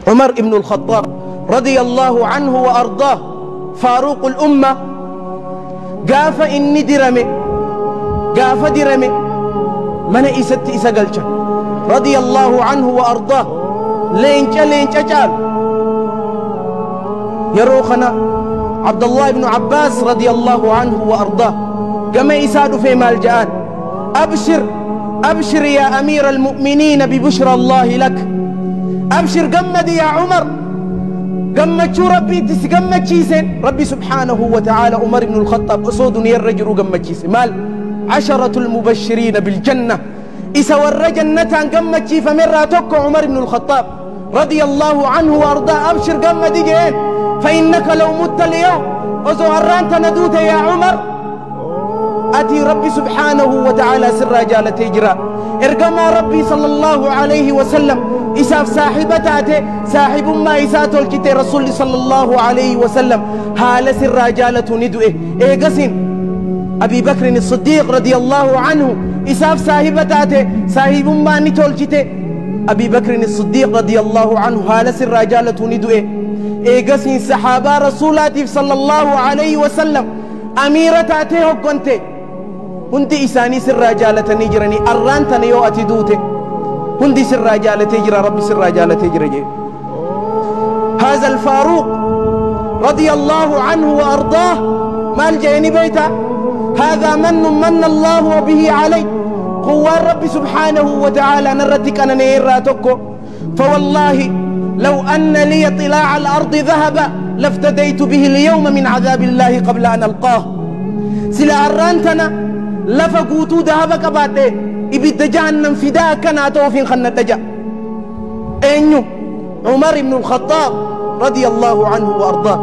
عمر بن الخطاب رضي الله عنه وأرضاه فاروق الأمة قاف إني درمي قاف درمي من إسات إساقلش رضي الله عنه وأرضاه لينجا جال يروخنا عبد الله بن عباس رضي الله عنه وأرضاه كما إساد في مالجان أبشر يا أمير المؤمنين ببشرى الله لك أبشر قمد يا عمر قمت شو ربي تسقمت شيسين ربي سبحانه وتعالى عمر بن الخطاب أصود يرجر قمت شيسين مال 10 المبشرين بالجنة إسا الرجنة قمت شي فمرة توك عمر بن الخطاب رضي الله عنه وأرضاه أبشر قمد جين فإنك لو مت اليوم أزهرانت ندوت يا عمر أتي ربي سبحانه وتعالى سر جالة هجرة إرقما ربي صلى الله عليه وسلم إساف صاحبته صاحب ما إساته الكتاب رسول صلى الله عليه وسلم هال سر جالة ندوه إيقسن أبي بكر الصديق رضي الله عنه إساف صاحبته صاحب ما نتول الكتاب أبي بكر الصديق رضي الله عنه هال سر جالة ندوه إيقسن صحابة رسولاته صلى الله عليه وسلم أميرته هقنته هندي إساني سر جالة نجرني أرانتني يو أتدوته هندي سر جالة يجرى ربي سر جالة يجرى هذا الفاروق رضي الله عنه وأرضاه مال جيني بيته هذا من الله به علي قوة ربي سبحانه وتعالى نرتك أنا نيراتكو فوالله لو أن لي طلاع الأرض ذهبا لافتديت به اليوم من عذاب الله قبل أن ألقاه سلا أرانتنا لفقوتو ذهبك بعد إبدا جهنم فداء كان توفين خنا دجا أنيو عمر بن الخطاب رضي الله عنه وأرضاه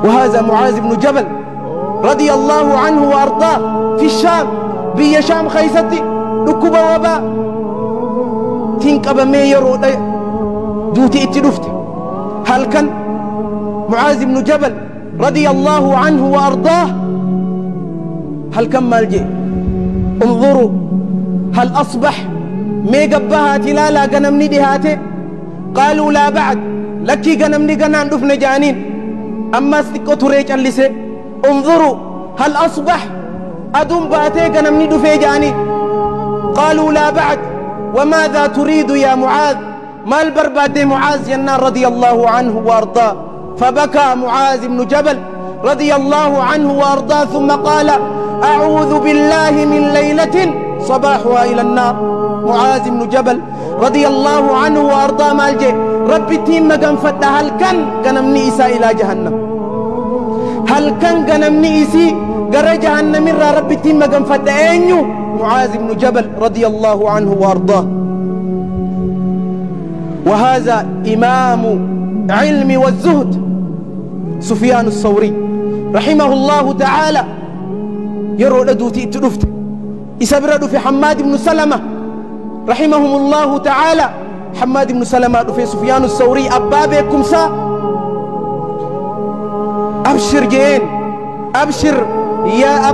وهذا معاذ بن جبل رضي الله عنه وأرضاه في الشام بي شام خيستي ركب وباء تنقب ميرو دوتي اتدفت هل كان معاذ بن جبل رضي الله عنه وأرضاه هل كان مالجي انظروا هل أصبح ميقبها تلالا قنمني دهاته قالوا لا بعد لكي قنمني قنان دفن جانين أما استقوتوا ريك اللسي انظروا هل أصبح أدوم باتي قنمني دفن جانين قالوا لا بعد وماذا تريد يا معاذ ما البرباد معاذ ينار رضي الله عنه وأرضاه فبكى معاذ بن جبل رضي الله عنه وأرضاه ثم قال أعوذ بالله من ليلة صباحها إلى النار معاذ بن جبل رضي الله عنه وأرضاه مالجي ربي تيم قنفت هل كان قنمني إساء إلى جهنم هل كان قنمني إسي قرى جهنم مرة ربي تيم قنفت أينيو معاذ بن جبل رضي الله عنه وأرضاه وهذا إمام علم والزهد سفيان الثوري رحمه الله تعالى يرو لدوتي تدفت يسبرد في حماد بن سلمة رحمهم الله تعالى حماد بن سلمة في سفيان الثوري أبابكم سا أبشر جين أبشر يا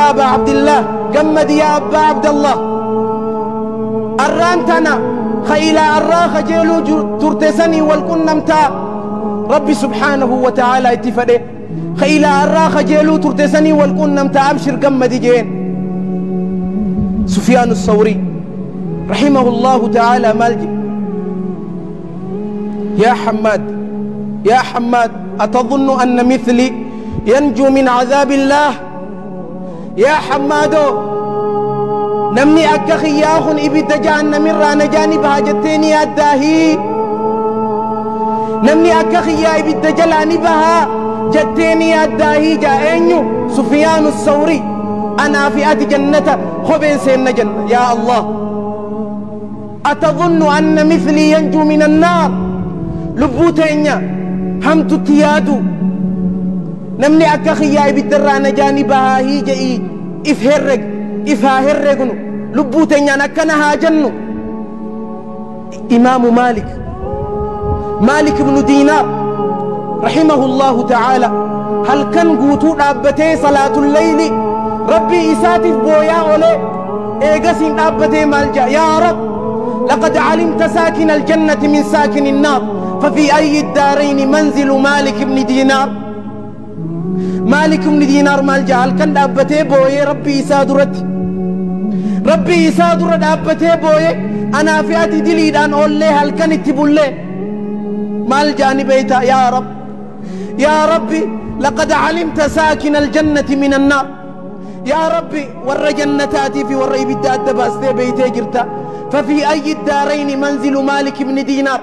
أبا عبد الله قمد يا أبا عبد الله أرانتنا خيلا أراخ جيلو ترتسني والكنمتا ربي سبحانه وتعالى اتفاده خيلا أراخ جيلو ترتسني والكنمتا أبشر قمد جين سفيان الثوري رحمه الله تعالى مالجي يا حماد أتظن أن مثلي ينجو من عذاب الله يا حمادو نمني أكخي ياخن إبت جهنم رانا جانبها جتيني الداهي نمني أكخي يا إبت جلانبها جتيني الداهي جاءنيو سفيان الثوري أنا في أدي جنة خبين سين جنة يا الله أتظن أن مثلي ينجو من النار لبوتين هم تتيادو نمني أكخي يا إبت رانا جانبها هي جئي إفهرقنو لبوتين نكنها جنو إمام مالك بن دينار رحمه الله تعالى هل كان قوتو رابتي صلاة الليل ربي إساتف بويا أولي إيقاسين رابتي مالجا يا رب لقد علمت ساكن الجنة من ساكن النار ففي أي الدارين منزل مالك بن دينار. مالك بن دينار مال جعل كان أبتي بوي ربي يسادرت ربي يسادرت أبتي بوي أنا في أتي دليل أن أقول له هل كان تبول له مال جاني بيتا يا رب يا ربي لقد علمت ساكن الجنة من النار يا ربي ور جنتاتي في ور إبداد دباستي بيتي جرتا ففي أي الدارين منزل مالك بن دينار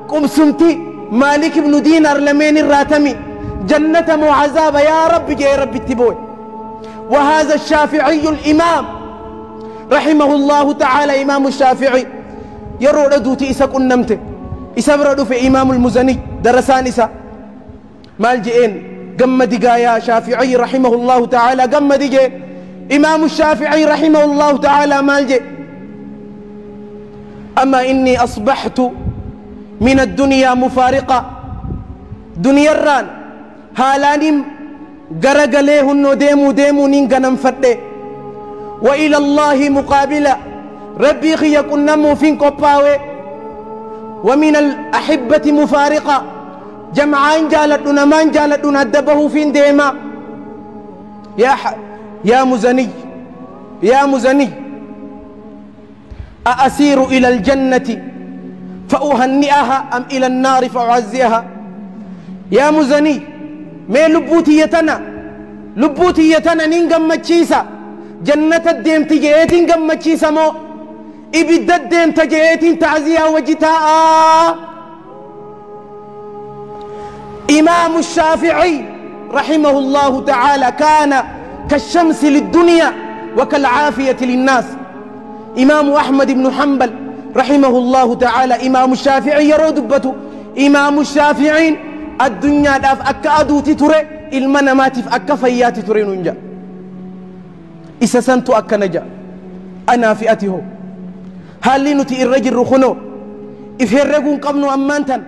قم سمتي مالك بن دينار لمين الراتمي جنة معذابة يا رب جاي رب التبوي. وهذا الشافعي الإمام رحمه الله تعالى إمام الشافعي يرو ردوتي إسا كنمته إسا بردو في إمام المزني درسان إسا مالجئين قم دقايا شافعي رحمه الله تعالى قم دقايا إمام الشافعي رحمه الله تعالى مالجئ أما إني أصبحت من الدنيا مفارقة دنيا الران هالانم غرق ليهن ديمو نينغنم فده وإلى الله مقابلة ربي خيكن نمو فين قباوي ومن الأحبة مفارقة جمعان جالتنا من جالتنا دبه فين ديما يا مزني أأسير إلى الجنة فأهنئها أم إلى النار فأعزيها. يا مزني ما لبوتيتنا نينغم مجيسا جنة الدين تجيتين غم مجيسا مو إبد الدين تجيتين تعزيها وجتاء. إمام الشافعي رحمه الله تعالى كان كالشمس للدنيا وكالعافية للناس. إمام أحمد بن حنبل رحمه الله تعالى إمام الشافعي يرودبته إمام الشافعين الدنيا داف أكا أدوتي تري المناماتف أكا فياتي تري ننجا إسا سنتو أكا نجا أنا فئته هل نتي الرجل رخنو إفهرقون قبنو أمانتا